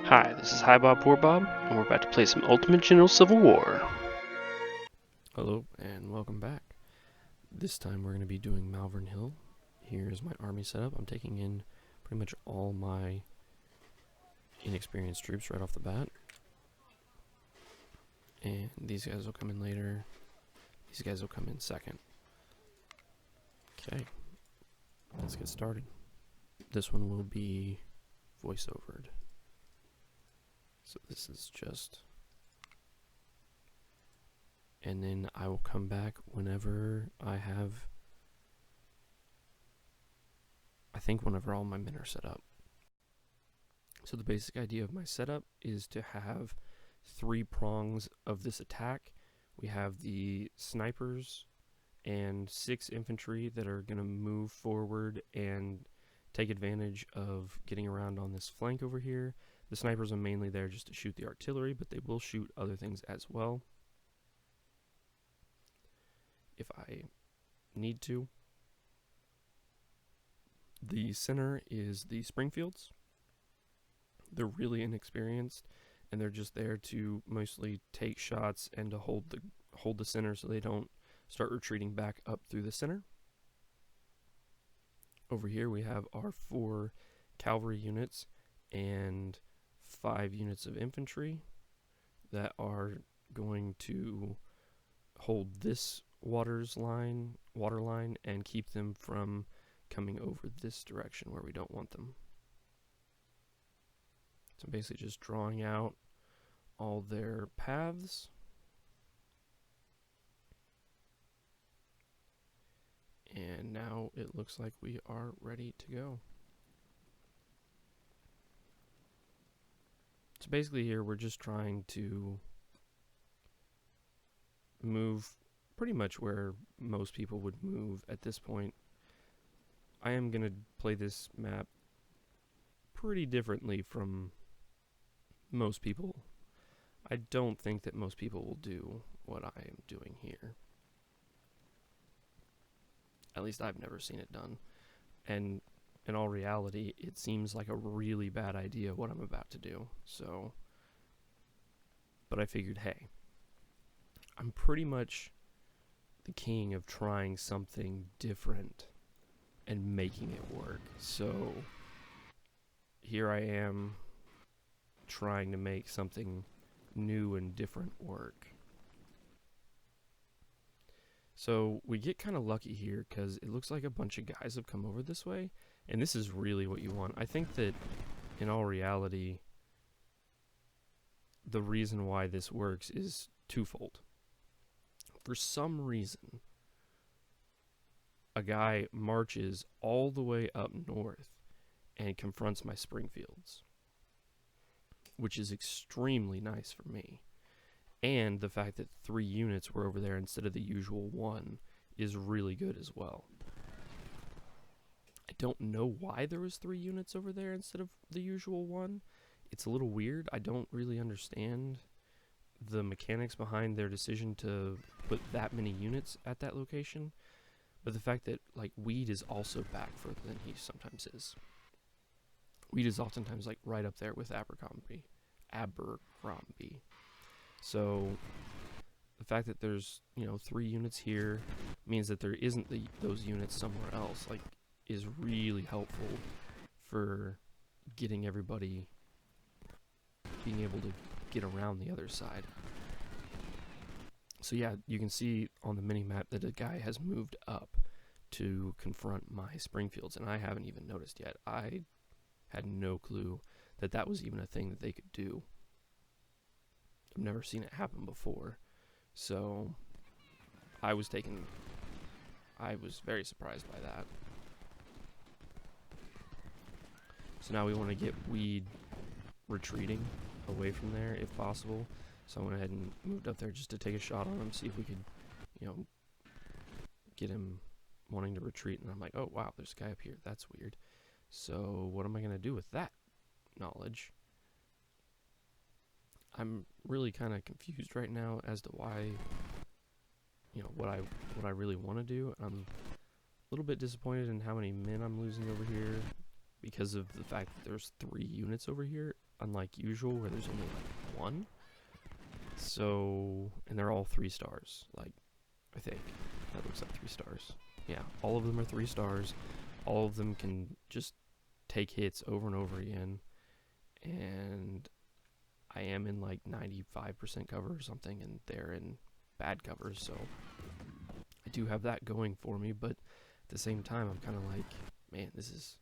Hi, this is Hi Bob Poor Bob, and we're about to play some Ultimate General Civil War. Hello and welcome back. This time we're going to be doing Malvern Hill. Here's my army setup. I'm taking in pretty much all my inexperienced troops right off the bat. And these guys will come in later. These guys will come in second. Okay, let's get started. This one will be voiceovered. So this is just... And then I will come back whenever I think whenever all my men are set up. So the basic idea of my setup is to have 3 prongs of this attack. We have the snipers and 6 infantry that are going to move forward and take advantage of getting around on this flank over here. The snipers are mainly there just to shoot the artillery, but they will shoot other things as well if I need to. The center is the Springfields. They're really inexperienced, and they're just there to mostly take shots and to hold the center so they don't start retreating back up through the center. Over here we have our 4 cavalry units and 5 units of infantry that are going to hold this water line and keep them from coming over this direction where we don't want them. So I'm basically just drawing out all their paths. And now it looks like we are ready to go. So basically here we're just trying to move pretty much where most people would move at this point. I am going to play this map pretty differently from most people. I don't think that most people will do what I am doing here. At least I've never seen it done. And in all reality, it seems like a really bad idea what I'm about to do. So, but I figured, hey, I'm pretty much the king of trying something different and making it work. So here I am trying to make something new and different work. So we get kind of lucky here because it looks like a bunch of guys have come over this way, and this is really what you want. I think that in all reality, the reason why this works is twofold. For some reason, a guy marches all the way up north and confronts my Springfields, which is extremely nice for me. And the fact that 3 units were over there instead of the usual 1 is really good as well. I don't know why there was 3 units over there instead of the usual 1. It's a little weird. I don't really understand the mechanics behind their decision to put that many units at that location. But the fact that, like, Weed is also back further than he sometimes is. Weed is oftentimes, like, right up there with Abercrombie. So the fact that there's, 3 units here means that there isn't those units somewhere else, like, is really helpful for getting everybody being able to get around the other side. So yeah, you can see on the mini-map that a guy has moved up to confront my Springfields, and I haven't even noticed yet. I had no clue that that was even a thing that they could do. I've never seen it happen before, so I was very surprised by that. So now we want to get Weed retreating away from there if possible. So I went ahead and moved up there just to take a shot on him, see if we could, get him wanting to retreat. And I'm like, oh wow, there's a guy up here. That's weird. So what am I going to do with that knowledge? I'm really kind of confused right now as to why, what I really want to do. I'm a little bit disappointed in how many men I'm losing over here because of the fact that there's 3 units over here. unlike usual where there's only like one. So, and they're all 3 stars, like, I think. That looks like 3 stars. Yeah, all of them are 3 stars. All of them can just take hits over and over again. And I am in like 95% cover or something, and they're in bad covers, so I do have that going for me, but at the same time, I'm kind of like, man, it's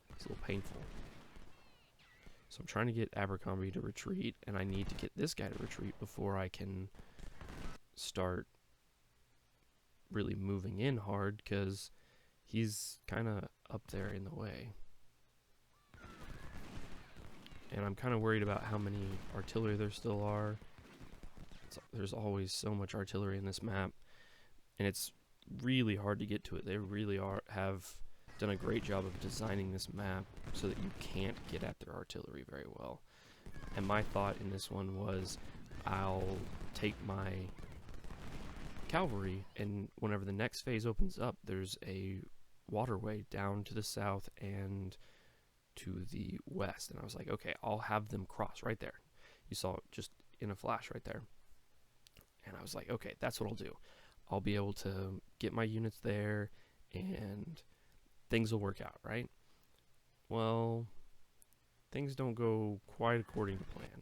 a little painful. So I'm trying to get Abercrombie to retreat, and I need to get this guy to retreat before I can start really moving in hard, because he's kind of up there in the way. And I'm kind of worried about how many artillery there still are. There's always so much artillery in this map, and it's really hard to get to it. They really have done a great job of designing this map so that you can't get at their artillery very well. And my thought in this one was, I'll take my cavalry, and whenever the next phase opens up, there's a waterway down to the south and to the west, and I was like, okay, I'll have them cross right there. You saw it just in a flash right there, and I was like, okay, that's what I'll do. I'll be able to get my units there, and things will work out, right? Well, things don't go quite according to plan.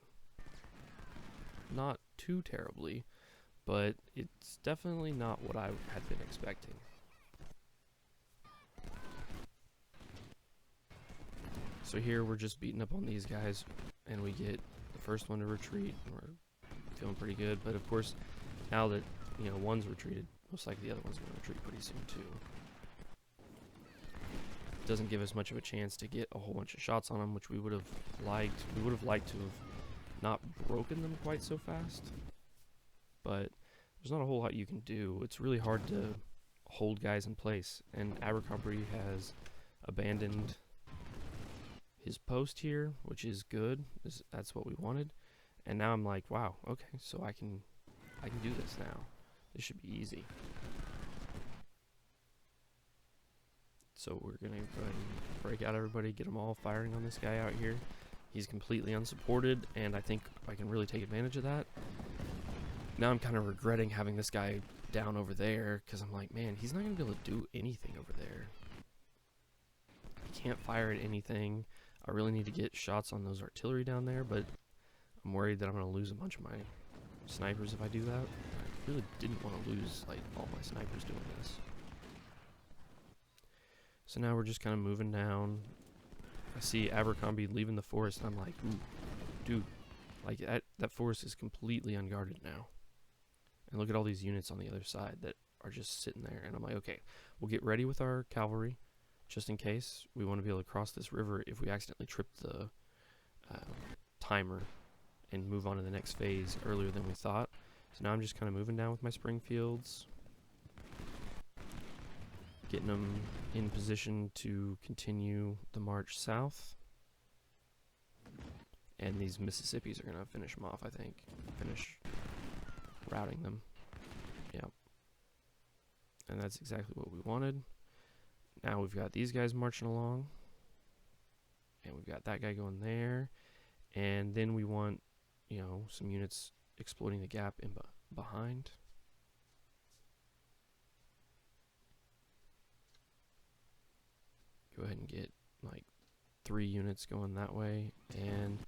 Not too terribly, but it's definitely not what I had been expecting. So here we're just beating up on these guys, and we get the first one to retreat. We're feeling pretty good, but of course, now that, you know, one's retreated, most likely the other one's going to retreat pretty soon too. It doesn't give us much of a chance to get a whole bunch of shots on them, which we would have liked. We would have liked to have not broken them quite so fast, but there's not a whole lot you can do. It's really hard to hold guys in place, and Abercrombie has abandoned his post here, which is good. That's what we wanted. And now I'm like, wow, okay, so I can do this now. This should be easy. So we're gonna go ahead and break out everybody, get them all firing on this guy out here. He's completely unsupported, and I think I can really take advantage of that. Now I'm kind of regretting having this guy down over there, because I'm like, man, he's not gonna be able to do anything over there. He can't fire at anything. I really need to get shots on those artillery down there, but I'm worried that I'm going to lose a bunch of my snipers if I do that. I really didn't want to lose like all my snipers doing this. So now we're just kind of moving down. I see Abercrombie leaving the forest, and I'm like, ooh, dude, like that forest is completely unguarded now. And look at all these units on the other side that are just sitting there. And I'm like, okay, we'll get ready with our cavalry, just in case we want to be able to cross this river if we accidentally trip the timer and move on to the next phase earlier than we thought. So now I'm just kind of moving down with my Springfields, getting them in position to continue the march south. And these Mississippis are going to finish them off, I think. Finish routing them. Yep. And that's exactly what we wanted. Now we've got these guys marching along, and we've got that guy going there, and then we want, you know, some units exploiting the gap in behind. Go ahead and get like 3 units going that way, and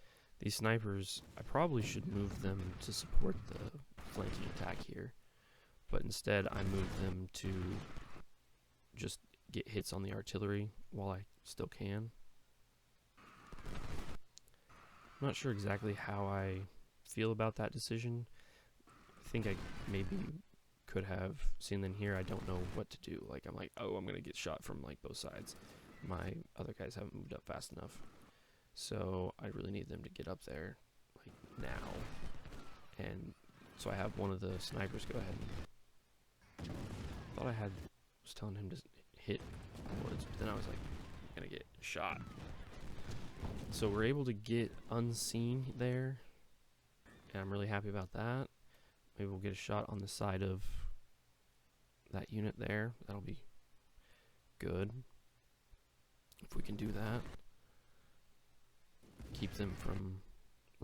these snipers, I probably should move them to support the flanking attack here, but instead I moved them to just get hits on the artillery while I still can. I'm not sure exactly how I feel about that decision. I think I maybe could have seen them here. I don't know what to do. Like, I'm like, oh, I'm gonna get shot from like both sides. My other guys haven't moved up fast enough, so I really need them to get up there like now. And so I have one of the snipers go ahead and thought I was telling him to hit woods, but then I was like, I'm gonna get shot. So we're able to get unseen there, and I'm really happy about that. Maybe we'll get a shot on the side of that unit there. That'll be good if we can do that. Keep them from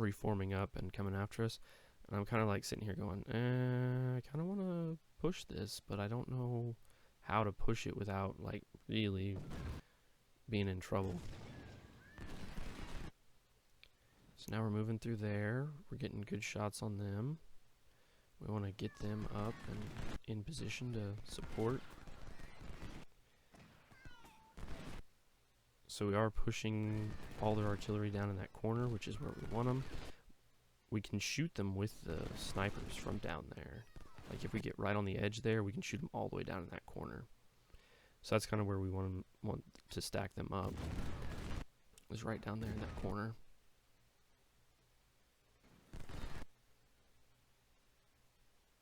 reforming up and coming after us. And I'm kind of like sitting here going, I kind of want to push this, but I don't know how to push it without like really being in trouble. So now we're moving through there. We're getting good shots on them. We want to get them up and in position to support. So we are pushing all their artillery down in that corner, which is where we want them. We can shoot them with the snipers from down there. Like if we get right on the edge there, we can shoot them all the way down in that corner. So that's kind of where we want to stack them up. Is right down there in that corner.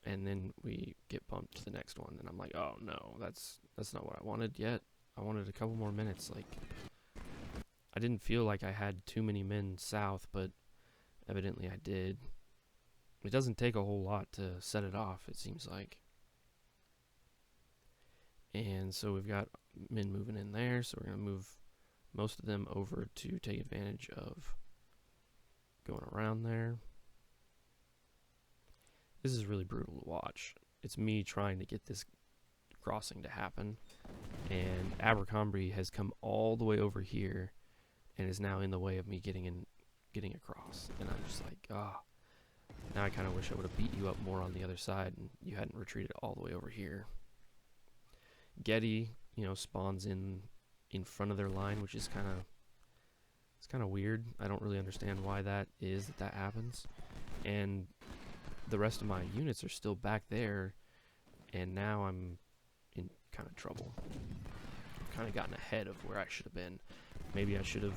And then we get bumped to the next one, and I'm like, oh no, that's not what I wanted yet. I wanted a couple more minutes. Like, I didn't feel like I had too many men south, but evidently I did. It doesn't take a whole lot to set it off, it seems like. And so we've got men moving in there, so we're going to move most of them over to take advantage of going around there. This is really brutal to watch. It's me trying to get this crossing to happen, and Abercrombie has come all the way over here and is now in the way of me getting across. And I'm just like, now I kind of wish I would have beat you up more on the other side and you hadn't retreated all the way over here. Getty, spawns in front of their line, which is kind of weird. I don't really understand why that happens. And the rest of my units are still back there, and now I'm in kind of trouble. I've kind of gotten ahead of where I should have been. Maybe I shouldn't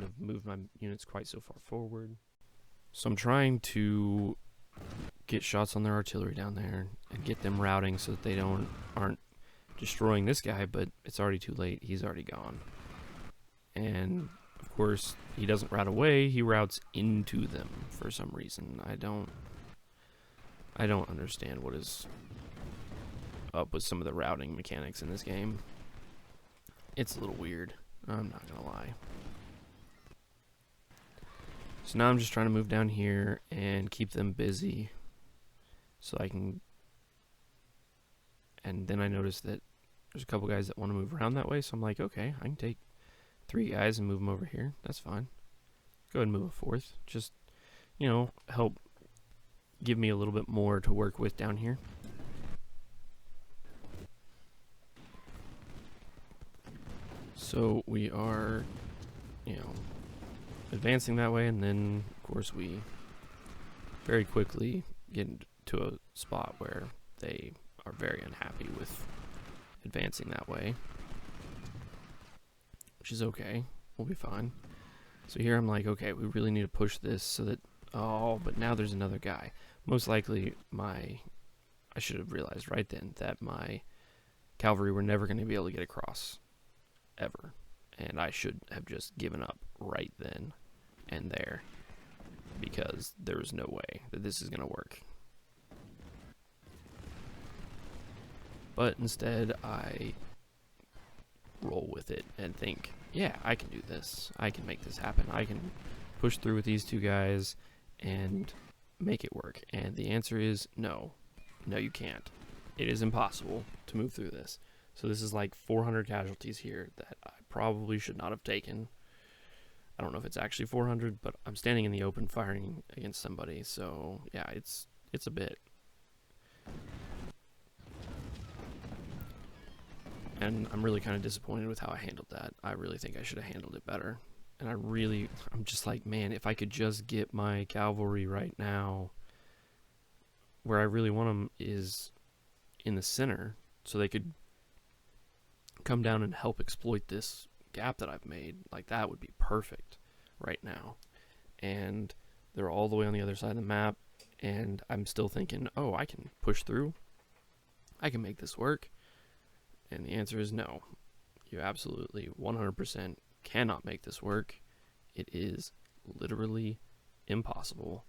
have moved my units quite so far forward. So I'm trying to get shots on their artillery down there and get them routing so that they aren't destroying this guy, but it's already too late. He's already gone. And of course, he doesn't route away, he routes into them for some reason. I don't understand what is up with some of the routing mechanics in this game. It's a little weird, I'm not gonna lie. So now I'm just trying to move down here and keep them busy so I can... And then I noticed that there's a couple guys that want to move around that way, so I'm like, okay, I can take 3 guys and move them over here. That's fine. Go ahead and move a 4th. Just, help give me a little bit more to work with down here. So we are, advancing that way, and then, of course, we very quickly get into a spot where they are very unhappy with advancing that way. Which is okay. We'll be fine. So here I'm like, okay, we really need to push this so that... Oh, but now there's another guy. Most likely I should have realized right then that my cavalry were never going to be able to get across. Ever. And I should have just given up right then and there. Because there was no way that this is going to work. But instead, I roll with it and think, yeah, I can do this. I can make this happen. I can push through with these 2 guys and make it work. And the answer is no. No, you can't. It is impossible to move through this. So this is like 400 casualties here that I probably should not have taken. I don't know if it's actually 400, but I'm standing in the open firing against somebody. So yeah, it's a bit. And I'm really kind of disappointed with how I handled that. I really think I should have handled it better. And I'm just like, man, if I could just get my cavalry right now, where I really want them is in the center, so they could come down and help exploit this gap that I've made. Like, that would be perfect right now. And they're all the way on the other side of the map, and I'm still thinking, oh, I can push through. I can make this work. And the answer is no. You absolutely 100% cannot make this work. It is literally impossible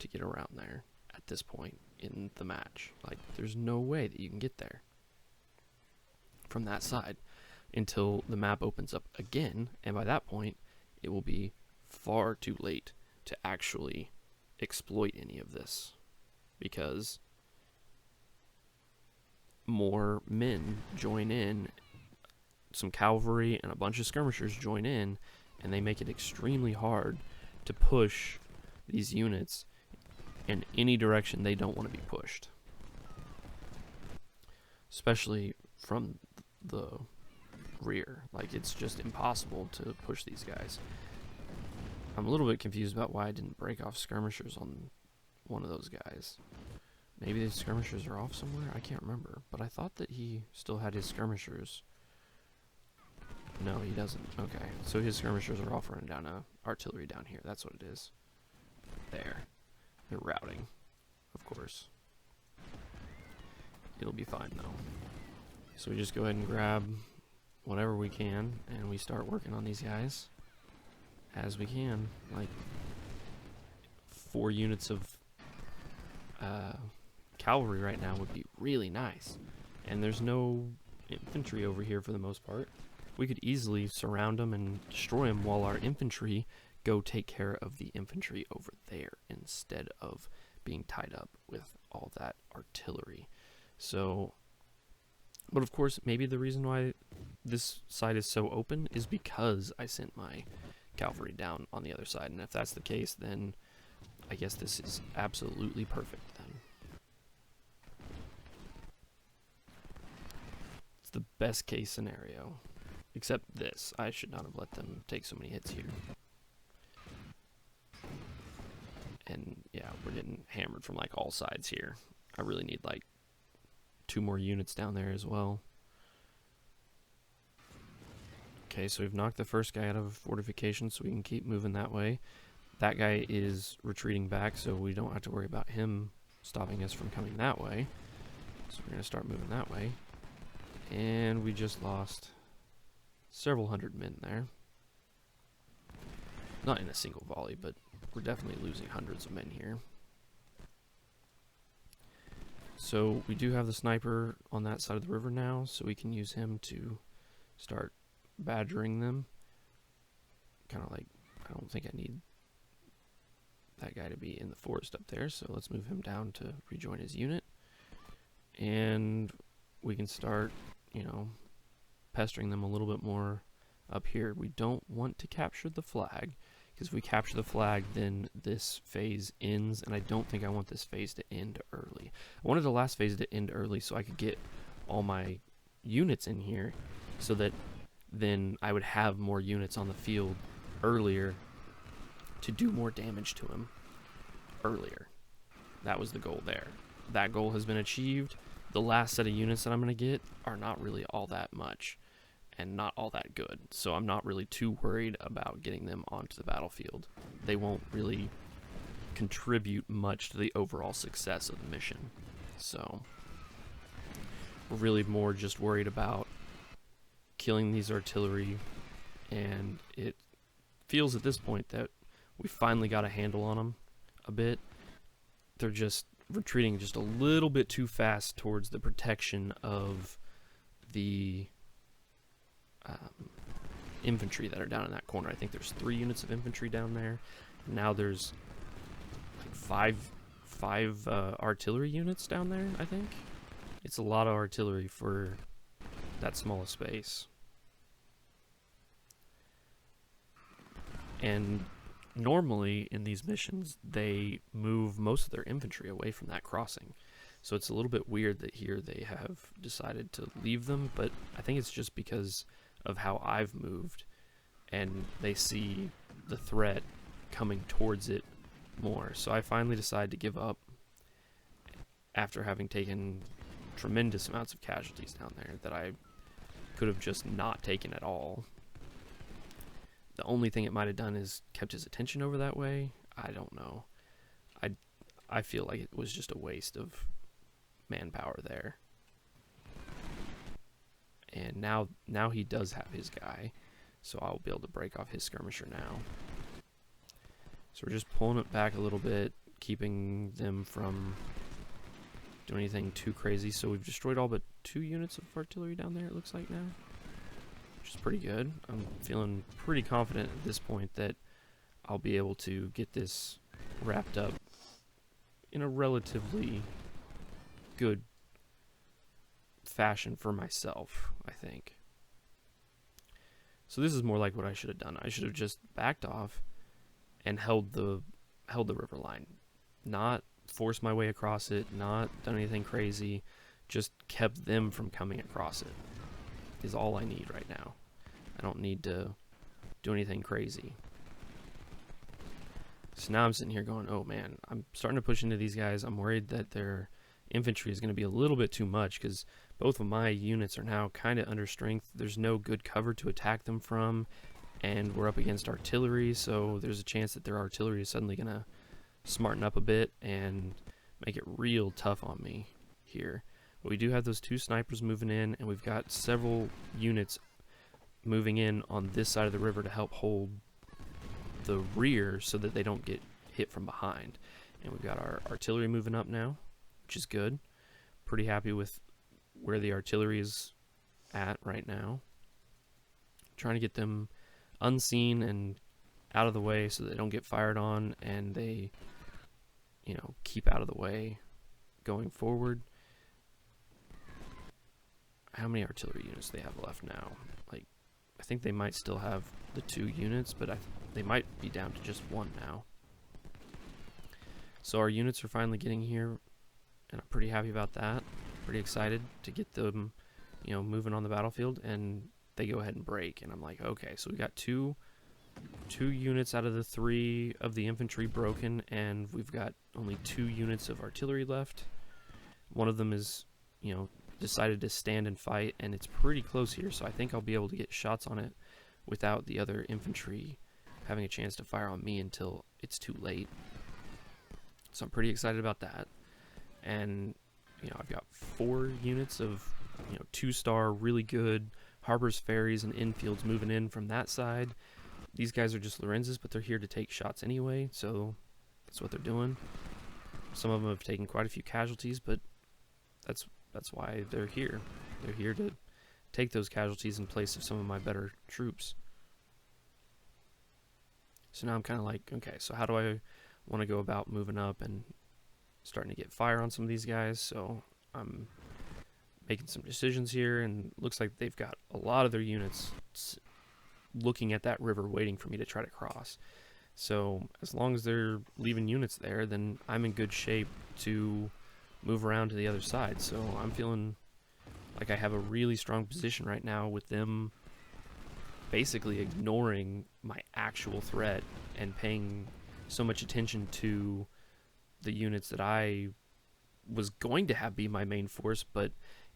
to get around there at this point in the match. Like, there's no way that you can get there from that side until the map opens up again, and by that point, it will be far too late to actually exploit any of this, because more men join in, some cavalry and a bunch of skirmishers join in, and they make it extremely hard to push these units in any direction they don't want to be pushed, especially from the rear. Like, it's just impossible to push these guys. I'm a little bit confused about why I didn't break off skirmishers on one of those guys. Maybe the skirmishers are off somewhere? I can't remember. But I thought that he still had his skirmishers. No, he doesn't. Okay, so his skirmishers are off running down artillery down here. That's what it is. There. They're routing, of course. It'll be fine, though. So we just go ahead and grab whatever we can, and we start working on these guys as we can. Like, 4 units of cavalry right now would be really nice. And there's no infantry over here for the most part. We could easily surround them and destroy them while our infantry go take care of the infantry over there instead of being tied up with all that artillery. So, but of course, maybe the reason why this side is so open is because I sent my cavalry down on the other side. And if that's the case, then I guess this is absolutely perfect then. It's the best case scenario. Except this. I should not have let them take so many hits here. And yeah, we're getting hammered from like all sides here. I really need like 2 more units down there as well. Okay, so we've knocked the first guy out of fortification, so we can keep moving that way. That guy is retreating back, so we don't have to worry about him stopping us from coming that way. So we're going to start moving that way. And we just lost several hundred men there. Not in a single volley, but we're definitely losing hundreds of men here. So we do have the sniper on that side of the river now, so we can use him to start badgering them. Kind of like, I don't think I need that guy to be in the forest up there, so let's move him down to rejoin his unit. And we can start, you know, pestering them a little bit more up here. We don't want to capture the flag, because if we capture the flag, then this phase ends, and I don't think I want this phase to end early. I wanted the last phase to end early so I could get all my units in here, so that then I would have more units on the field earlier to do more damage to him earlier. That was the goal there. That goal has been achieved. The last set of units that I'm going to get are not really all that much and not all that good, so I'm not really too worried about getting them onto the battlefield. They won't really contribute much to the overall success of the mission, so we're really more just worried about killing these artillery, and it feels at this point that we finally got a handle on them a bit. They're just retreating just a little bit too fast towards the protection of the infantry that are down in that corner. I think there's 3 units of infantry down there. Now there's like five artillery units down there, I think. It's a lot of artillery for that small a space. And normally in these missions, they move most of their infantry away from that crossing. So it's a little bit weird that here they have decided to leave them, but I think it's just because of how I've moved, and they see the threat coming towards it more. So I finally decided to give up after having taken tremendous amounts of casualties down there that I could have just not taken at all. The only thing it might have done is kept his attention over that way. I don't know. I feel like it was just a waste of manpower there. And now he does have his guy, so I'll be able to break off his skirmisher now. So we're just pulling it back a little bit, keeping them from doing anything too crazy. So we've destroyed all but 2 units of artillery down there, it looks like now. which is pretty good. I'm feeling pretty confident at this point that I'll be able to get this wrapped up in a relatively good fashion for myself, I think. So this is more like what I should have done. I should have just backed off and held the river line, not forced my way across it, not done anything crazy, just kept them from coming across it is all I need right now. I don't need to do anything crazy. So now I'm sitting here going, oh man, I'm starting to push into these guys. I'm worried that their infantry is going to be a little bit too much because both of my units are now kind of under strength. There's no good cover to attack them from, and we're up against artillery, so there's a chance that their artillery is suddenly going to smarten up a bit and make it real tough on me here. But we do have those 2 snipers moving in, and we've got several units moving in on this side of the river to help hold the rear so that they don't get hit from behind. And we've got our artillery moving up now, which is good. Pretty happy with where the artillery is at right now. Trying to get them unseen and out of the way so they don't get fired on and they, you know, keep out of the way going forward. How many artillery units do they have left now? Like, I think they might still have the 2 units, but they might be down to just 1 now. So our units are finally getting here, and I'm pretty happy about that. Pretty excited to get them, you know, moving on the battlefield, and they go ahead and break. And I'm like, okay, so we got two units out of the 3 of the infantry broken, and we've got only 2 units of artillery left. One of them is, you know, decided to stand and fight, and it's pretty close here, so I think I'll be able to get shots on it without the other infantry having a chance to fire on me until it's too late. So I'm pretty excited about that. And, you know, I've got 4 units of, you know, 2-star, really good harbors, ferries, and infields moving in from that side. These guys are just Lorenzes, but they're here to take shots anyway, so that's what they're doing. Some of them have taken quite a few casualties, but that's why they're here. They're here to take those casualties in place of some of my better troops. So now I'm kind of like, okay, so how do I want to go about moving up and starting to get fire on some of these guys? So I'm making some decisions here, and looks like they've got a lot of their units looking at that river waiting for me to try to cross. So as long as they're leaving units there, then I'm in good shape to move around to the other side. So I'm feeling like I have a really strong position right now with them basically ignoring my actual threat and paying so much attention to the units that I was going to have be my main force, but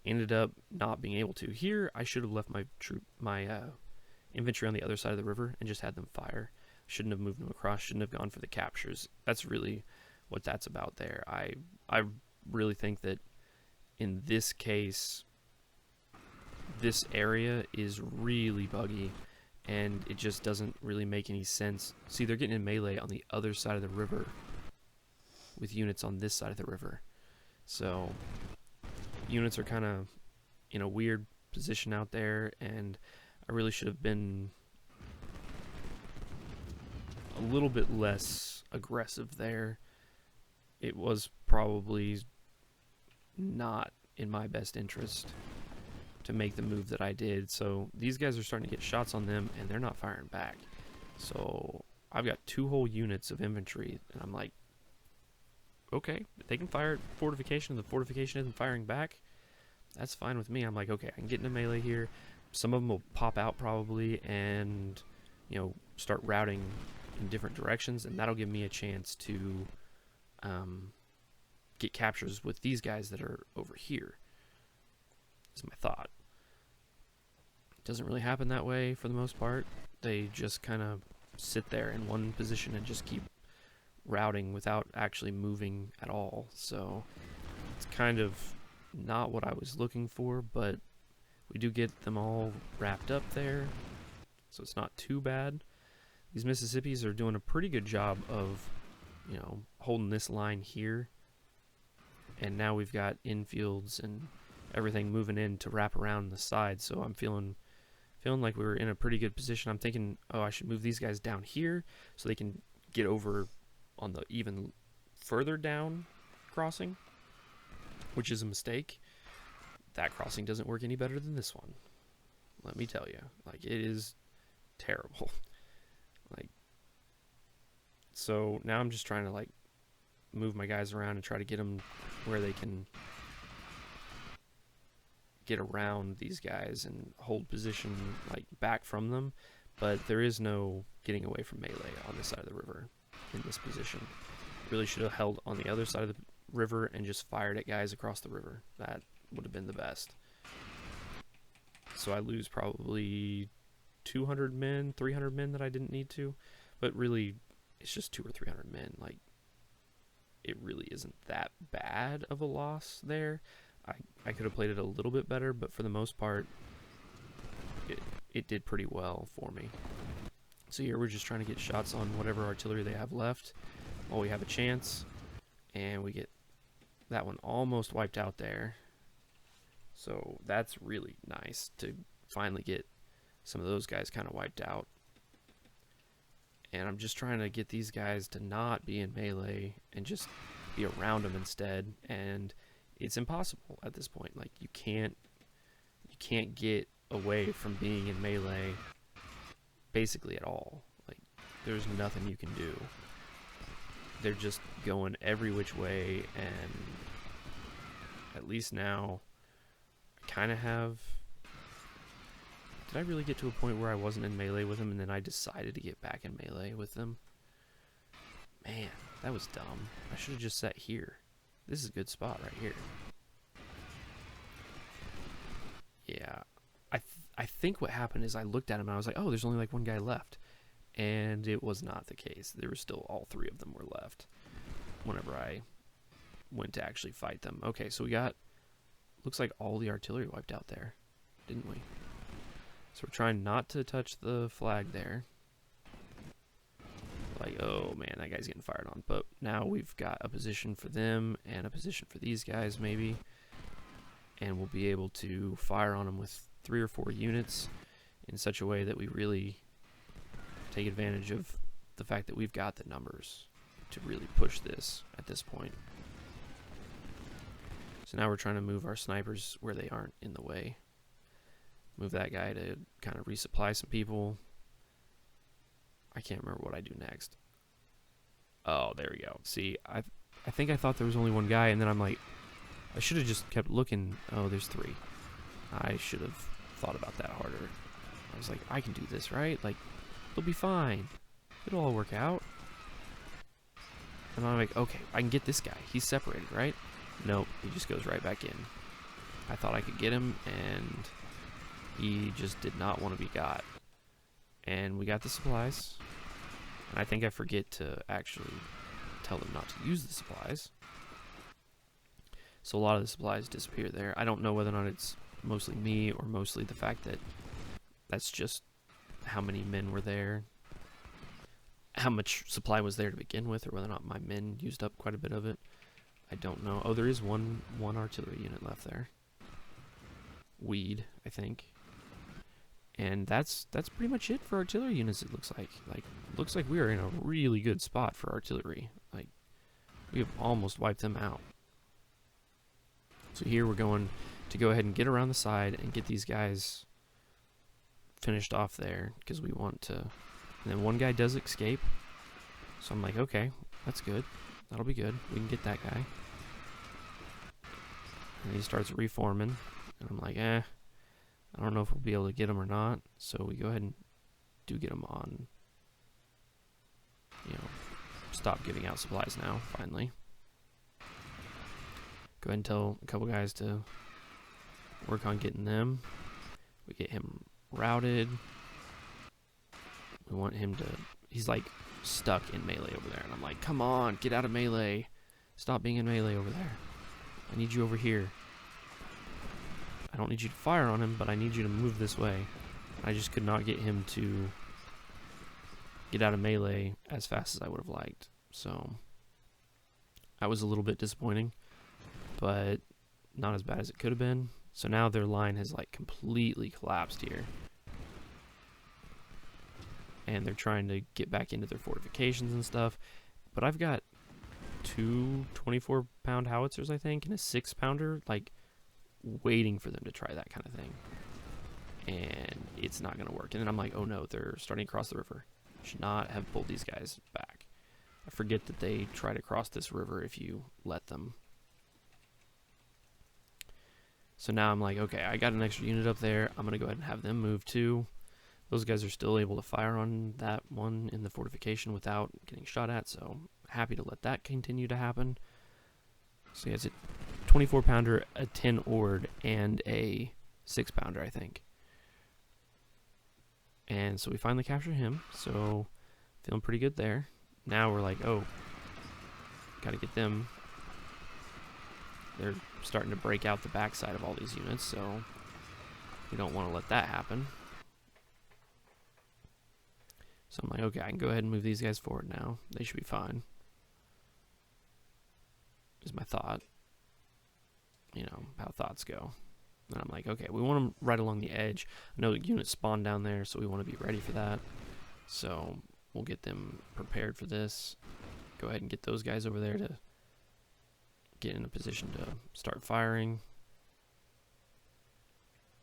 ended up not being able to. Here, I should have left my infantry on the other side of the river and just had them fire. Shouldn't have moved them across, shouldn't have gone for the captures. That's really what that's about there. I really think that in this case, this area is really buggy, and it just doesn't really make any sense. See, they're getting in melee on the other side of the river with units on this side of the river. So units are kind of in a weird position out there, and I really should have been a little bit less aggressive there. It was probably not in my best interest to make the move that I did. So these guys are starting to get shots on them, and they're not firing back. So I've got 2 whole units of infantry, and I'm like, okay, they can fire at fortification, the fortification isn't firing back. That's fine with me. I'm like, okay, I can get into melee here. Some of them will pop out probably and, you know, start routing in different directions, and that'll give me a chance to get captures with these guys that are over here. Is my thought. It doesn't really happen that way for the most part. They just kind of sit there in one position and just keep routing without actually moving at all. So it's kind of not what I was looking for, but we do get them all wrapped up there, so it's not too bad. These Mississippis are doing a pretty good job of, you know, holding this line here, and now we've got infields and everything moving in to wrap around the side. So I'm feeling feeling like we were in a pretty good position. I'm thinking, oh, I should move these guys down here so they can get over on the even further down crossing, which is a mistake. That crossing doesn't work any better than this one. Let me tell you, like, it is terrible. Like, so now I'm just trying to like move my guys around and try to get them where they can get around these guys and hold position like back from them, but there is no getting away from melee on this side of the river in this position. Really should have held on the other side of the river and just fired at guys across the river. That would have been the best. So I lose probably 200 men, 300 men that I didn't need to, but really it's just 200 or 300 men. Like, it really isn't that bad of a loss there. I could have played it a little bit better, but for the most part, it did pretty well for me. So here we're just trying to get shots on whatever artillery they have left while we have a chance, and we get that one almost wiped out there. So that's really nice to finally get some of those guys kind of wiped out. And I'm just trying to get these guys to not be in melee and just be around them instead, and it's impossible at this point. Like, you can't get away from being in melee basically at all. Like, there's nothing you can do. They're just going every which way, and at least now I kind of have... Did I really get to a point where I wasn't in melee with them and then I decided to get back in melee with them? Man, that was dumb. I should have just sat here. This is a good spot right here. Yeah, I think what happened is I looked at him and I was like, oh, there's only like one guy left. And it was not the case. There were still, all three of them were left whenever I went to actually fight them. Okay, so we got, looks like all the artillery wiped out there, didn't we? So we're trying not to touch the flag there. Like, oh man, that guy's getting fired on. But now we've got a position for them and a position for these guys maybe. And we'll be able to fire on them with 3 or 4 units in such a way that we really take advantage of the fact that we've got the numbers to really push this at this point. So now we're trying to move our snipers where they aren't in the way. Move that guy to kind of resupply some people. I can't remember what I do next. Oh, there we go. See, I think I thought there was only one guy, and then I'm like, I should have just kept looking. Oh, there's 3. I should have thought about that harder. I was like, I can do this, right? Like, it'll be fine. It'll all work out. And I'm like, okay, I can get this guy. He's separated, right? Nope, he just goes right back in. I thought I could get him, and he just did not want to be got. And we got the supplies. And I think I forget to actually tell them not to use the supplies. So a lot of the supplies disappear there. I don't know whether or not it's mostly me or mostly the fact that that's just how many men were there, how much supply was there to begin with, or whether or not my men used up quite a bit of it. I don't know. Oh, there is one artillery unit left there. Weed, I think. And that's pretty much it for artillery units, it looks like. Looks like we are in a really good spot for artillery. Like, we have almost wiped them out. So here we're going to go ahead and get around the side and get these guys finished off there, because we want to... And then one guy does escape. So I'm like, okay, that's good. That'll be good. We can get that guy. And he starts reforming. And I'm like, I don't know if we'll be able to get him or not. So we go ahead and do get him on, you know, stop giving out supplies now, finally. Go ahead and tell a couple guys to work on getting them. We get him routed. We want him to... He's like stuck in melee over there. And I'm like, come on, get out of melee. Stop being in melee over there. I need you over here. I don't need you to fire on him, but I need you to move this way. I just could not get him to get out of melee as fast as I would have liked. So that was a little bit disappointing, but not as bad as it could have been. So now their line has like completely collapsed here. and they're trying to get back into their fortifications and stuff. But I've got two 24-pound howitzers, I think, and a 6-pounder, like, waiting for them to try that kind of thing. And it's not going to work. And then I'm like, oh no, they're starting to cross the river. Should not have pulled these guys back. I forget that they try to cross this river if you let them. So now I'm like, okay, I got an extra unit up there. I'm going to go ahead and have them move too. Those guys are still able to fire on that one in the fortification without getting shot at, so happy to let that continue to happen. So yeah, it's a 24-pounder, a 10-ord, and a 6-pounder, I think. And so we finally captured him, so feeling pretty good there. Now we're like, oh, gotta get them. They're starting to break out the backside of all these units, so we don't want to let that happen. So I'm like, okay, I can go ahead and move these guys forward now. They should be fine. Is my thought. You know, how thoughts go. And I'm like, okay, we want them right along the edge. I know the units spawn down there, so we want to be ready for that. So we'll get them prepared for this. Go ahead and get those guys over there to get in a position to start firing.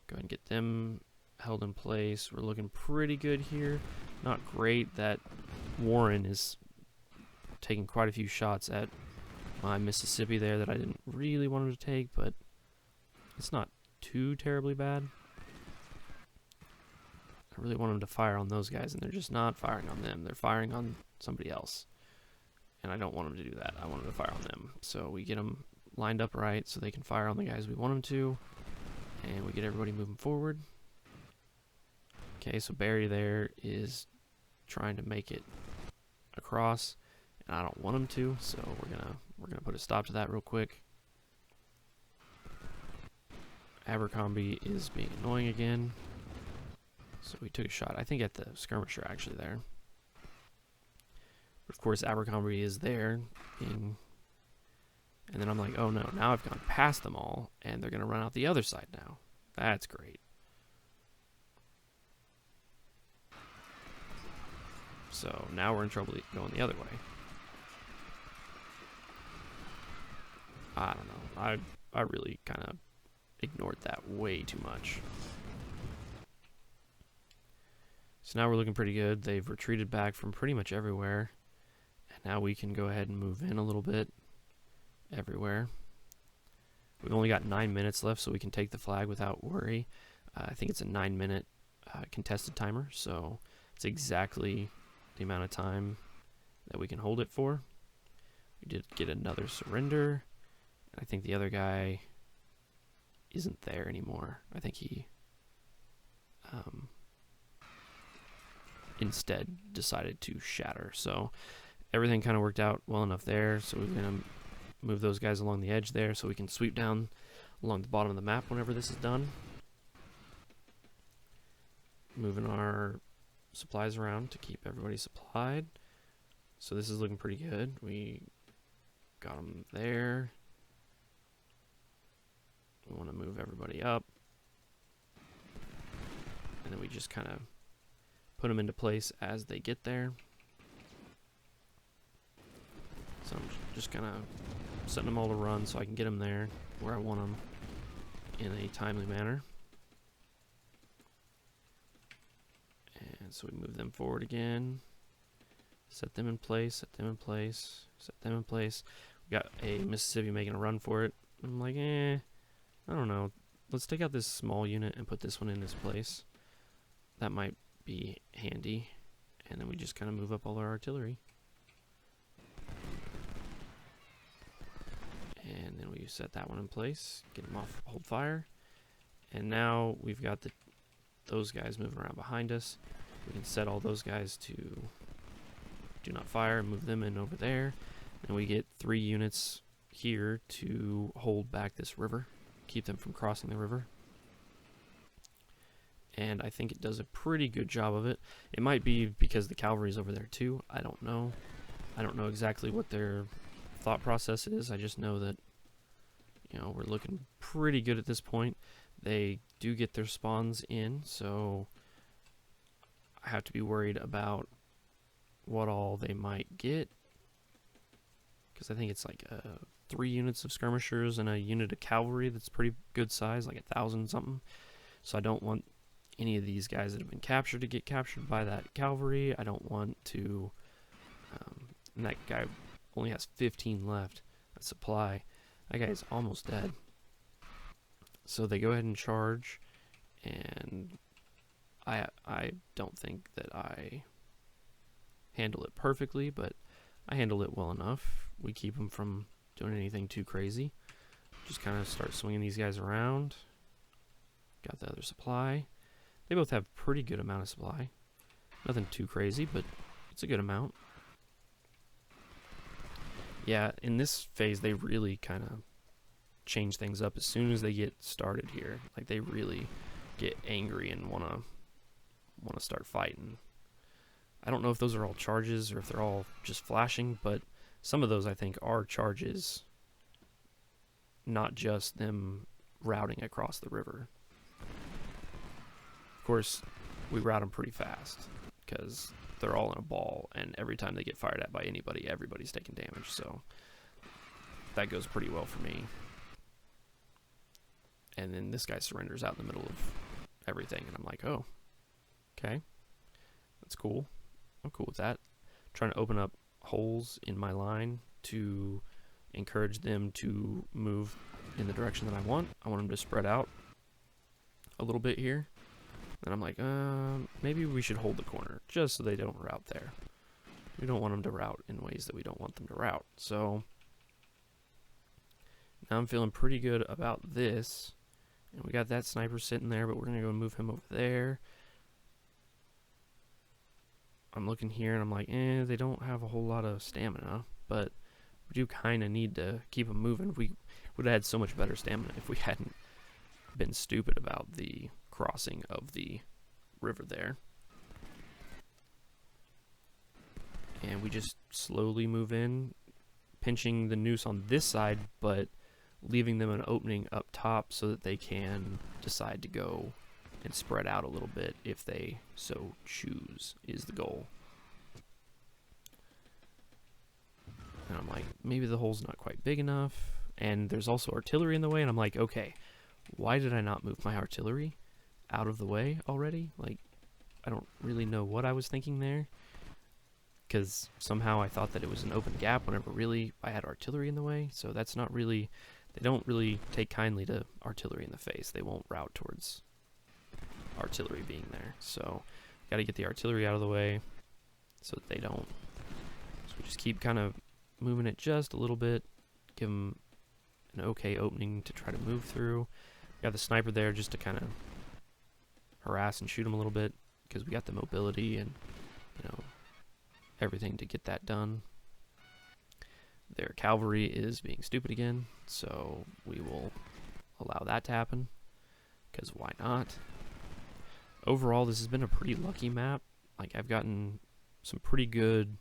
Go ahead and get them held in place. We're looking pretty good here. Not great. That Warren is taking quite a few shots at my Mississippi there that I didn't really want him to take, but it's not too terribly bad. I really want him to fire on those guys, and they're just not firing on them. They're firing on somebody else, and I don't want them to do that. I want them to fire on them. So we get them lined up right so they can fire on the guys we want them to, and we get everybody moving forward. Okay, so Barry there is trying to make it across, and I don't want him to, so we're gonna put a stop to that real quick. Abercrombie is being annoying again, so we took a shot, I think at the skirmisher actually there. But of course Abercrombie is there, and then I'm like, oh no, now I've gone past them all, and they're gonna run out the other side now. That's great. So now we're in trouble going the other way. I don't know. I really kind of ignored that way too much. So now we're looking pretty good. They've retreated back from pretty much everywhere. And now we can go ahead and move in a little bit everywhere. We've only got 9 minutes left, so we can take the flag without worry. I think it's a 9-minute contested timer, so it's exactly the amount of time that we can hold it for. We did get another surrender. I think the other guy isn't there anymore. I think he instead decided to shatter. So everything kind of worked out well enough there. So we're going to move those guys along the edge there so we can sweep down along the bottom of the map whenever this is done. Moving our supplies around to keep everybody supplied. So this is looking pretty good. We got them there. We want to move everybody up. And then we just kind of put them into place as they get there. So I'm just kind of setting them all to run so I can get them there where I want them in a timely manner. And so we move them forward again. Set them in place, set them in place, set them in place. We got a Mississippi making a run for it. I'm like, I don't know. Let's take out this small unit and put this one in its place. That might be handy. And then we just kind of move up all our artillery. And then we set that one in place. Get them off, hold fire. And now we've got those guys moving around behind us. We can set all those guys to do not fire and move them in over there. And we get 3 units here to hold back this river. Keep them from crossing the river. And I think it does a pretty good job of it. It might be because the cavalry's over there too. I don't know. I don't know exactly what their thought process is. I just know that, you know, we're looking pretty good at this point. They do get their spawns in, so I have to be worried about what all they might get, because I think it's like 3 units of skirmishers and a unit of cavalry that's pretty good size, like 1,000 something. So I don't want any of these guys that have been captured to get captured by that cavalry. I don't want to, and that guy only has 15 left. That supply, that guy is almost dead. So they go ahead and charge, and I don't think that I handle it perfectly, but I handle it well enough. We keep them from doing anything too crazy. Just kind of start swinging these guys around. Got the other supply. They both have pretty good amount of supply. Nothing too crazy, but it's a good amount. Yeah, in this phase, they really kind of change things up as soon as they get started here. Like, they really get angry and want to start fighting. I don't know if those are all charges or if they're all just flashing, but some of those I think are charges, not just them routing across the river. Of course, we route them pretty fast because they're all in a ball, and every time they get fired at by anybody, everybody's taking damage, so that goes pretty well for me. And then this guy surrenders out in the middle of everything, and I'm like, oh, okay, that's cool. I'm cool with that. I'm trying to open up holes in my line to encourage them to move in the direction that I want. I want them to spread out a little bit here. And I'm like, maybe we should hold the corner just so they don't route there. We don't want them to route in ways that we don't want them to route. So now I'm feeling pretty good about this. And we got that sniper sitting there, but we're going to go move him over there. I'm looking here and I'm like, they don't have a whole lot of stamina, but we do kind of need to keep them moving. We would have had so much better stamina if we hadn't been stupid about the crossing of the river there. And we just slowly move in, pinching the noose on this side, but leaving them an opening up top so that they can decide to go and spread out a little bit if they so choose, is the goal. And I'm like, maybe the hole's not quite big enough, and there's also artillery in the way, and I'm like, okay, why did I not move my artillery out of the way already? Like, I don't really know what I was thinking there, because somehow I thought that it was an open gap whenever really I had artillery in the way. So that's not really, they don't really take kindly to artillery in the face. They won't route towards artillery being there. So got to get the artillery out of the way so that they don't. So we just keep kind of moving it just a little bit, give them an okay opening to try to move through. Got the sniper there just to kind of harass and shoot him a little bit because we got the mobility and, you know, everything to get that done. Their cavalry is being stupid again, so we will allow that to happen because why not? Overall, this has been a pretty lucky map. Like, I've gotten some pretty good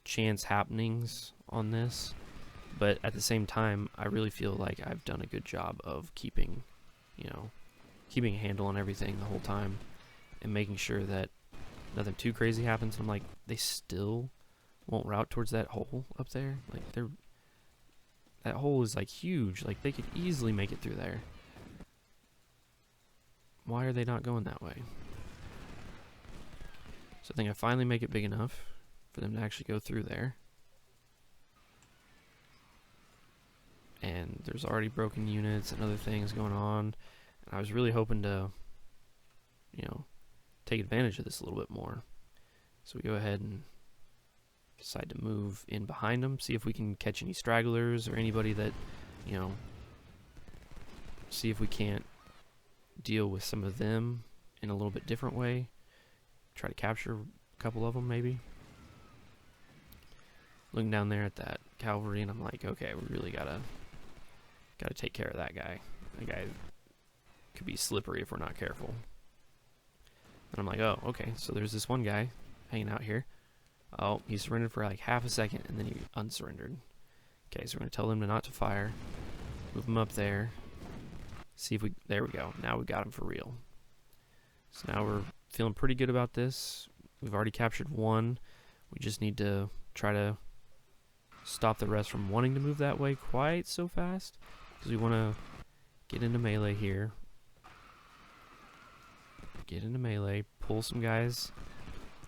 chance happenings on this, but at the same time, I really feel like I've done a good job of keeping, you know, keeping a handle on everything the whole time and making sure that nothing too crazy happens. I'm like, they still won't route towards that hole up there. Like, that hole is like huge. Like, they could easily make it through there. Why are they not going that way? So I think I finally make it big enough for them to actually go through there. And there's already broken units and other things going on. And I was really hoping to, you know, take advantage of this a little bit more. So we go ahead and decide to move in behind them, see if we can catch any stragglers or anybody that, you know, see if we can't deal with some of them in a little bit different way. Try to capture a couple of them maybe. Looking down there at that cavalry, and I'm like, okay, we really gotta take care of that guy. That guy could be slippery if we're not careful. And I'm like, oh, okay, so there's this one guy hanging out here. Oh, he surrendered for like half a second, and then he unsurrendered. Okay, so we're going to tell him not to fire. Move him up there. See if we... There we go. Now we got him for real. So now we're feeling pretty good about this. We've already captured one. We just need to try to stop the rest from wanting to move that way quite so fast, because we want to get into melee here. Get into melee, pull some guys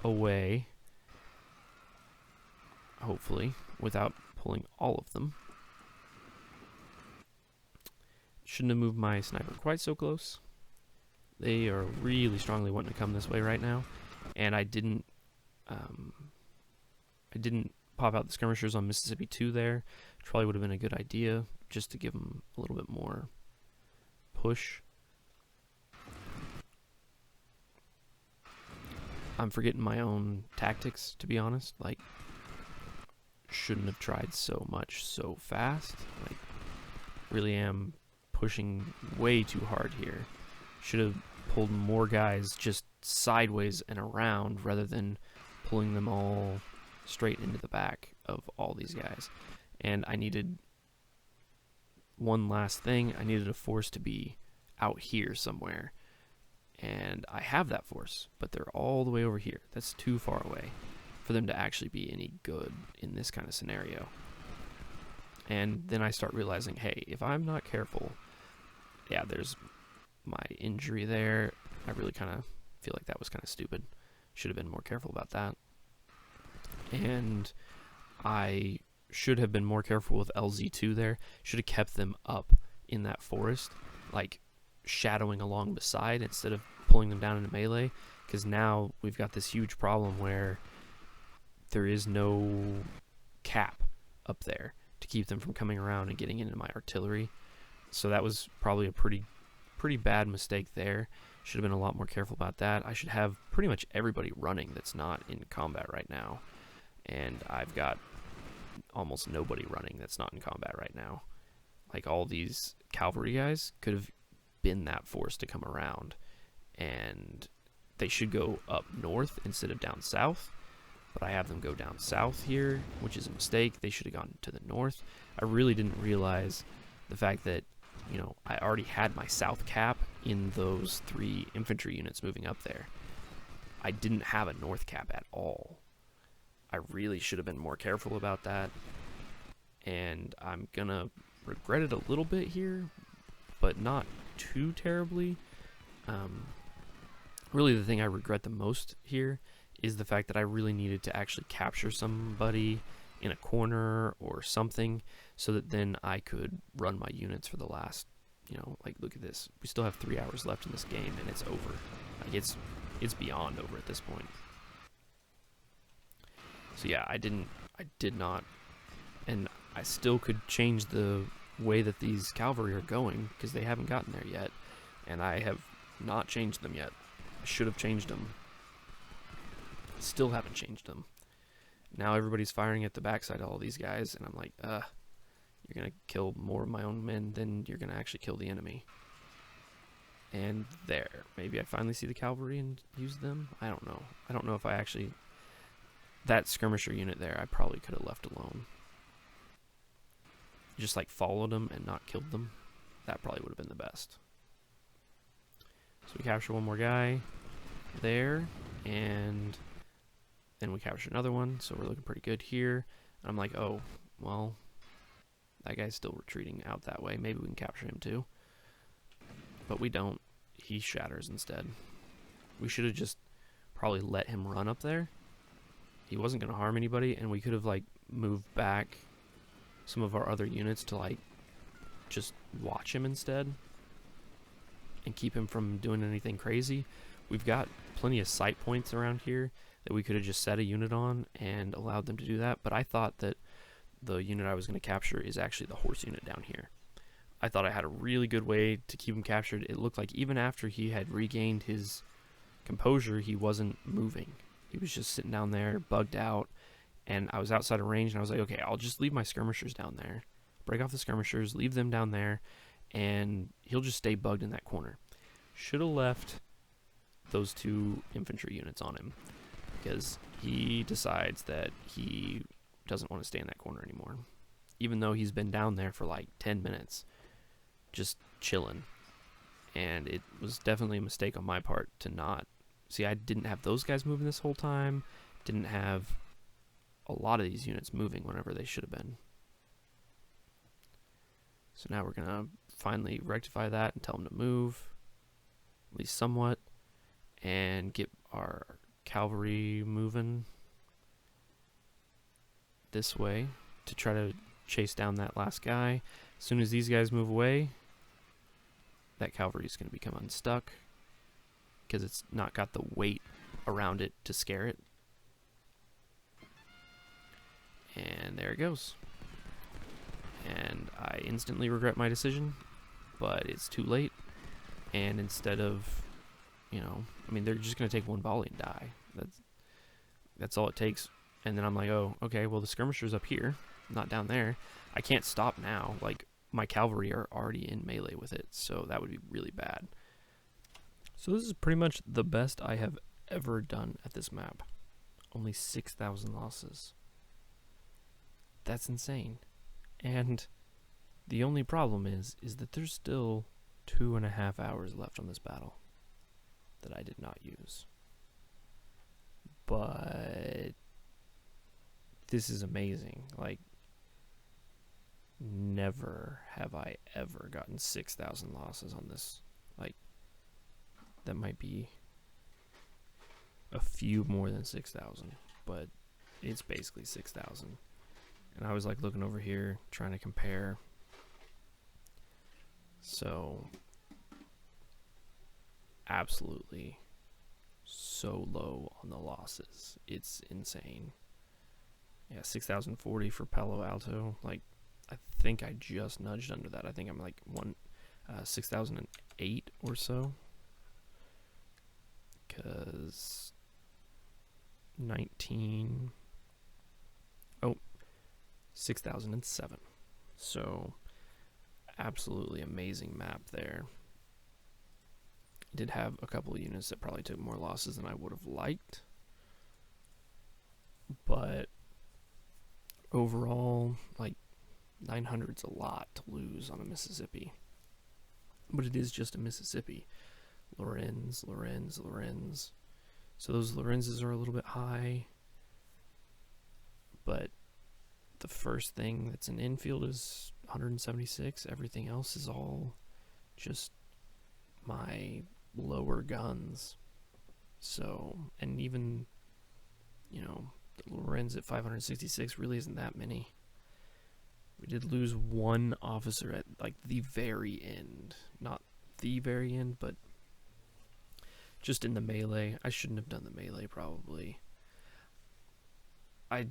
away, hopefully, without pulling all of them. Shouldn't have moved my sniper quite so close. They are really strongly wanting to come this way right now, and I didn't pop out the skirmishers on Mississippi 2 there, which probably would have been a good idea, just to give them a little bit more push. I'm forgetting my own tactics, to be honest. Like, shouldn't have tried so much so fast. Like, really am pushing way too hard here. Should have pulled more guys just sideways and around rather than pulling them all straight into the back of all these guys. And I needed one last thing. I needed a force to be out here somewhere. And I have that force, but they're all the way over here. That's too far away for them to actually be any good in this kind of scenario. And then I start realizing, hey, if I'm not careful, yeah, there's my injury there. I really kind of feel like that was kind of stupid. Should have been more careful about that. And I should have been more careful with LZ2 there. Should have kept them up in that forest, like shadowing along beside instead of pulling them down into melee, because now we've got this huge problem where there is no cap up there to keep them from coming around and getting into my artillery. So that was probably a pretty bad mistake there. Should have been a lot more careful about that. I should have pretty much everybody running that's not in combat right now, and I've got almost nobody running that's not in combat right now. Like, all these cavalry guys could have been that force to come around, and they should go up north instead of down south, but I have them go down south here, which is a mistake. They should have gone to the north. I really didn't realize the fact that, you know, I already had my south cap in those 3 infantry units moving up there. I didn't have a north cap at all. I really should have been more careful about that, and I'm gonna regret it a little bit here, but not too terribly. Really the thing I regret the most here is the fact that I really needed to actually capture somebody in a corner or something, so that then I could run my units for the last, you know, like, look at this. We still have 3 hours left in this game, and it's over. Like, it's beyond over at this point. So yeah, I did not, and I still could change the way that these cavalry are going, because they haven't gotten there yet, and I have not changed them yet. I should have changed them. Still haven't changed them. Now everybody's firing at the backside of all these guys, and I'm like, you're gonna kill more of my own men than you're gonna actually kill the enemy. And there, maybe I finally see the cavalry and use them. I don't know. I don't know if I actually, that skirmisher unit there, I probably could have left alone. Just like followed them and not killed them. That probably would have been the best. So we capture one more guy there, and then we capture another one, so we're looking pretty good here. I'm like, oh, well, that guy's still retreating out that way. Maybe we can capture him too. But we don't. He shatters instead. We should have just probably let him run up there. He wasn't going to harm anybody, and we could have, like, moved back some of our other units to, like, just watch him instead and keep him from doing anything crazy. We've got plenty of sight points around here that we could have just set a unit on and allowed them to do that, but I thought that the unit I was going to capture is actually the horse unit down here. I thought I had a really good way to keep him captured. It looked like even after he had regained his composure, he wasn't moving. He was just sitting down there, bugged out, and I was outside of range, and I was like, okay, I'll just leave my skirmishers down there. Break off the skirmishers, leave them down there, and he'll just stay bugged in that corner. Should have left those 2 infantry units on him, because he decides that he doesn't want to stay in that corner anymore, even though he's been down there for like 10 minutes just chilling. And it was definitely a mistake on my part to not See, I didn't have those guys moving this whole time. Didn't have a lot of these units moving whenever they should have been. So now we're going to finally rectify that and tell them to move, at least somewhat, and get our cavalry moving this way to try to chase down that last guy. As soon as these guys move away, that cavalry is going to become unstuck because it's not got the weight around it to scare it. And there it goes. And I instantly regret my decision, but it's too late. And instead of, you know, I mean, they're just going to take one volley and die. That's all it takes. And then I'm like, oh, okay, well, the skirmisher's up here, not down there. I can't stop now. Like, my cavalry are already in melee with it, so that would be really bad. So this is pretty much the best I have ever done at this map. Only 6,000 losses. That's insane. And the only problem is that there's still 2.5 hours left on this battle that I did not use. But this is amazing. Like, never have I ever gotten 6,000 losses on this. Like, that might be a few more than 6,000, but it's basically 6,000. And I was like looking over here trying to compare. So absolutely so low on the losses. It's insane. Yeah, 6,040 for Palo Alto. Like, I think I just nudged under that. I think I'm like 6,008 or so. Because 6,007. So absolutely amazing map there. Did have a couple of units that probably took more losses than I would have liked, but overall, like, 900's a lot to lose on a Mississippi. But it is just a Mississippi. Lorenz. So those Lorenzes are a little bit high, but the first thing that's an infield is 176. Everything else is all just my lower guns. So, and even, you know, the Lorenz at 566 really isn't that many. We did lose one officer at like the very end. Not the very end, but just in the melee. I shouldn't have done the melee probably. I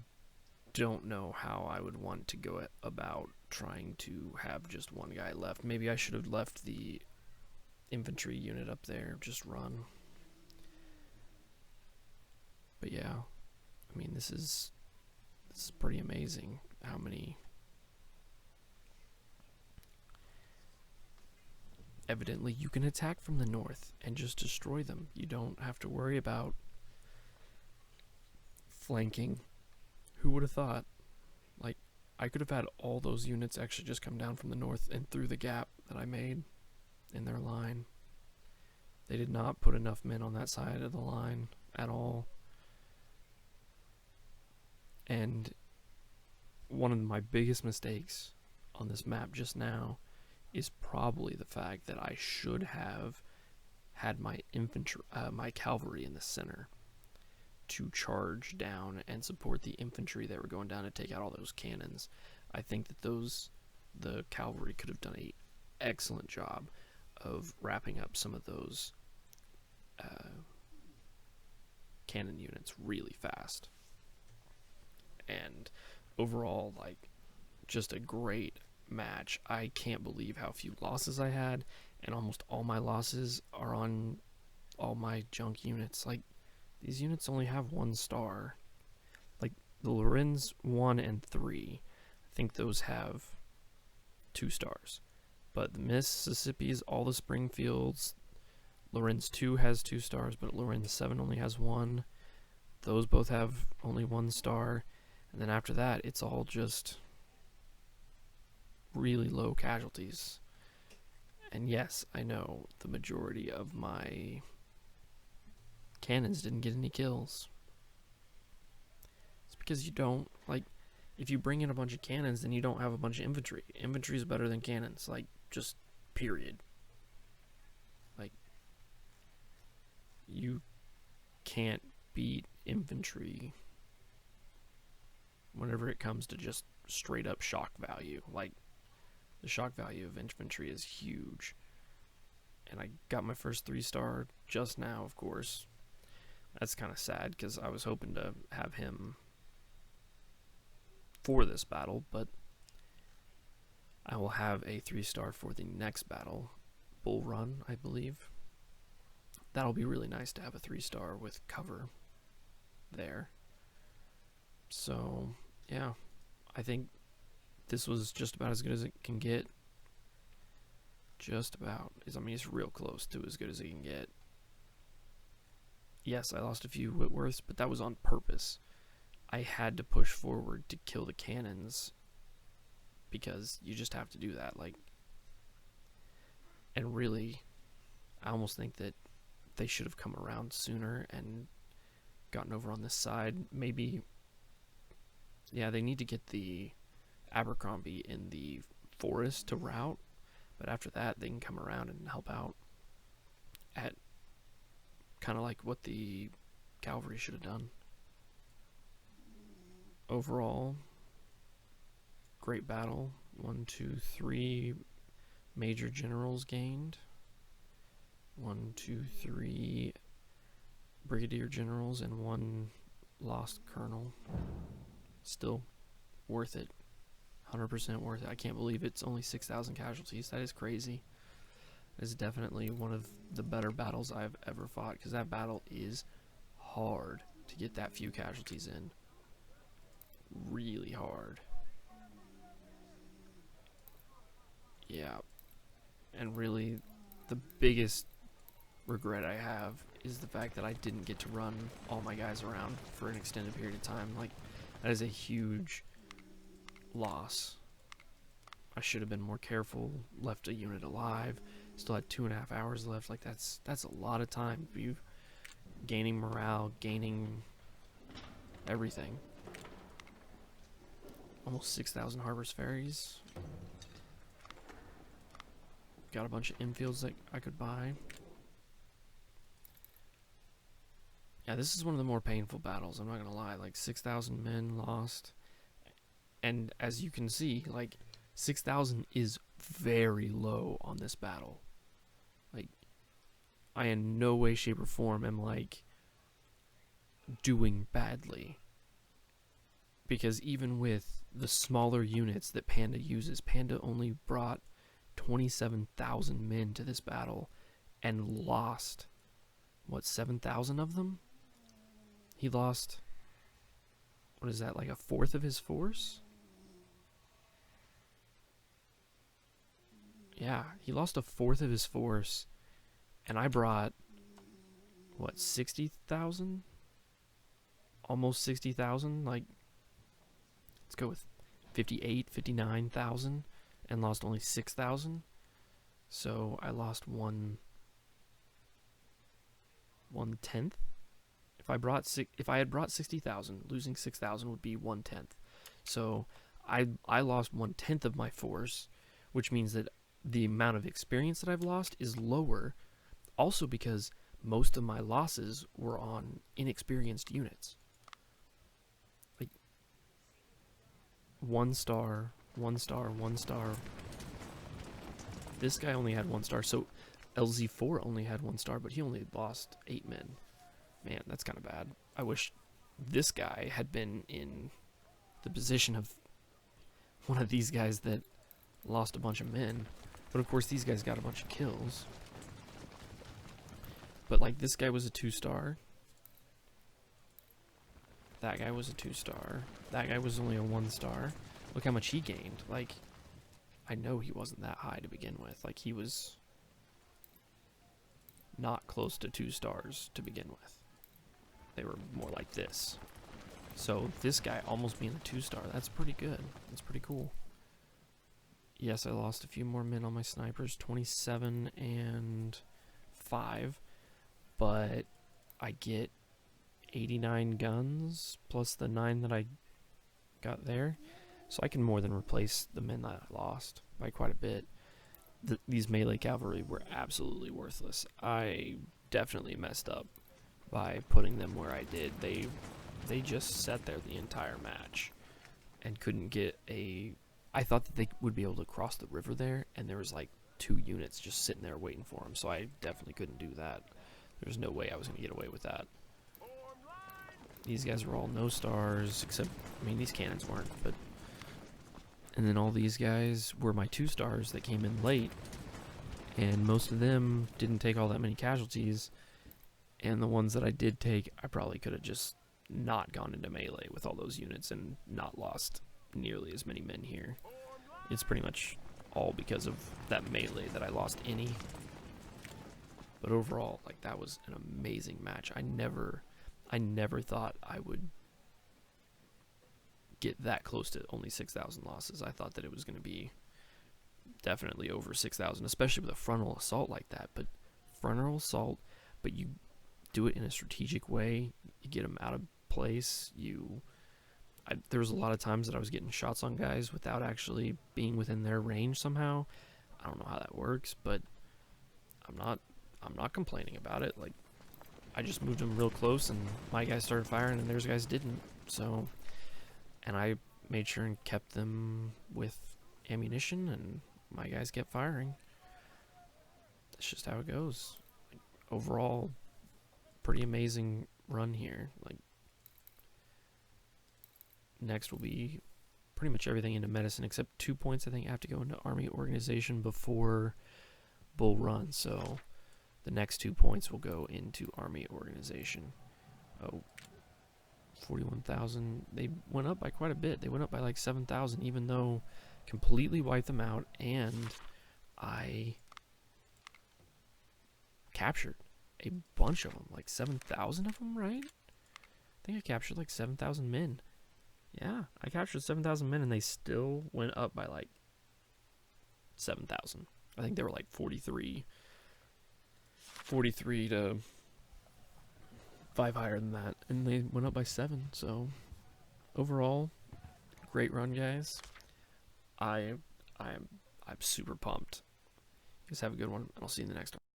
don't know how I would want to go about trying to have just one guy left. Maybe I should have left the infantry unit up there, just run. But yeah, I mean, this is pretty amazing how many. Evidently, you can attack from the north and just destroy them. You don't have to worry about flanking. Who would have thought? Like, I could have had all those units actually just come down from the north and through the gap that I made in their line. They did not put enough men on that side of the line at all. And one of my biggest mistakes on this map just now is probably the fact that I should have had my infantry, my cavalry in the center to charge down and support the infantry that were going down to take out all those cannons. I think that the cavalry could have done an excellent job of wrapping up some of those cannon units really fast. And overall, like, just a great match. I can't believe how few losses I had, and almost all my losses are on all my junk units. Like, these units only have 1 star. Like, the Lorenz 1 and 3, I think those have 2 stars. But the Mississippi's, all the Springfields, Lorenz 2 has 2 stars, but Lorenz 7 only has 1. Those both have only 1 star. And then after that, it's all just really low casualties. And yes, I know the majority of my cannons didn't get any kills. It's because you don't, like, if you bring in a bunch of cannons, then you don't have a bunch of infantry. Infantry is better than cannons, like, just period. Like, you can't beat infantry whenever it comes to just straight up shock value. Like, the shock value of infantry is huge. And I got my first 3-star just now, of course. That's kind of sad because I was hoping to have him for this battle, but I will have a 3-star for the next battle, Bull Run, I believe. That'll be really nice to have a 3-star with cover there. So, yeah, I think this was just about as good as it can get. Just about. I mean, it's real close to as good as it can get. Yes, I lost a few Whitworths, but that was on purpose. I had to push forward to kill the cannons because you just have to do that. Like, and really, I almost think that they should have come around sooner and gotten over on this side. Maybe, yeah, they need to get the Abercrombie in the forest to rout, but after that, they can come around and help out at kind of like what the cavalry should have done. Overall, great battle. 1, 2, 3 major generals gained. 1, 2, 3 brigadier generals and 1 lost colonel. Still worth it. 100% worth it. I can't believe it's only 6,000 casualties. That is crazy. It is definitely one of the better battles I've ever fought, because that battle is hard to get that few casualties in. Really hard. Yeah. And really, the biggest regret I have is the fact that I didn't get to run all my guys around for an extended period of time. Like, that is a huge loss. I should have been more careful, left a unit alive, still had 2.5 hours left. Like, that's a lot of time. You gaining morale, gaining everything. Almost 6,000 Harbor's Ferries. Got a bunch of infields that I could buy. Yeah, this is one of the more painful battles, I'm not gonna lie. Like, 6,000 men lost. And as you can see, like, 6,000 is very low on this battle. Like, I in no way, shape, or form am, like, doing badly. Because even with the smaller units that Panda uses, Panda only brought 27,000 men to this battle and lost, what, 7,000 of them? He lost, what is that, like a fourth of his force? Yeah, he lost a fourth of his force, and I brought, what, 60,000? Almost 60,000? Like, let's go with 58, 59,000, and lost only 6,000. So I lost 1/10. If I had brought 60,000, losing 6,000 would be 1/10. So I lost 1/10 of my force, which means that the amount of experience that I've lost is lower. Also because most of my losses were on inexperienced units. Like 1 star, 1 star, 1 star. This guy only had 1 star, so LZ4 only had 1 star, but he only lost 8 men. Man, that's kind of bad. I wish this guy had been in the position of one of these guys that lost a bunch of men. But of course, these guys got a bunch of kills. But like, this guy was a 2-star. That guy was a 2-star. That guy was only a 1-star. Look how much he gained. Like, I know he wasn't that high to begin with. Like, he was not close to 2 stars to begin with. They were more like this. So this guy almost being a 2-star, that's pretty good. That's pretty cool. Yes, I lost a few more men on my snipers, 27 and 5. But I get 89 guns plus the 9 that I got there. So I can more than replace the men that I lost by quite a bit. These melee cavalry were absolutely worthless. I definitely messed up by putting them where I did. They just sat there the entire match and couldn't get a... I thought that they would be able to cross the river there, and there was like 2 units just sitting there waiting for them, so I definitely couldn't do that. There's no way I was going to get away with that. These guys were all no stars, except, I mean, these cannons weren't, but... And then all these guys were my 2 stars that came in late, and most of them didn't take all that many casualties, and the ones that I did take, I probably could have just not gone into melee with all those units and not lost nearly as many men here. It's pretty much all because of that melee that I lost any. But overall, like, that was an amazing match. I never thought I would get that close to only 6,000 losses. I thought that it was going to be definitely over 6,000, especially with a frontal assault like that. But frontal assault, but you do it in a strategic way. You get them out of place. There was a lot of times that I was getting shots on guys without actually being within their range somehow. I don't know how that works, but I'm not complaining about it. Like, I just moved them real close, and my guys started firing, and theirs guys didn't. So, and I made sure and kept them with ammunition, and my guys kept firing. That's just how it goes. Like, overall, pretty amazing run here. Like, next will be pretty much everything into medicine except 2 points. I think I have to go into army organization before Bull Run, so the next 2 points will go into army organization. Oh, 41,000. They went up by quite a bit. They went up by like 7,000, even though completely wiped them out, and I captured a bunch of them, like 7,000 of them, right? I think I captured like 7,000 men. Yeah, I captured 7,000 men, and they still went up by like 7,000. I think they were like 43 to 5 higher than that, and they went up by 7. So overall, great run, guys. I'm super pumped. You guys have a good one, and I'll see you in the next one.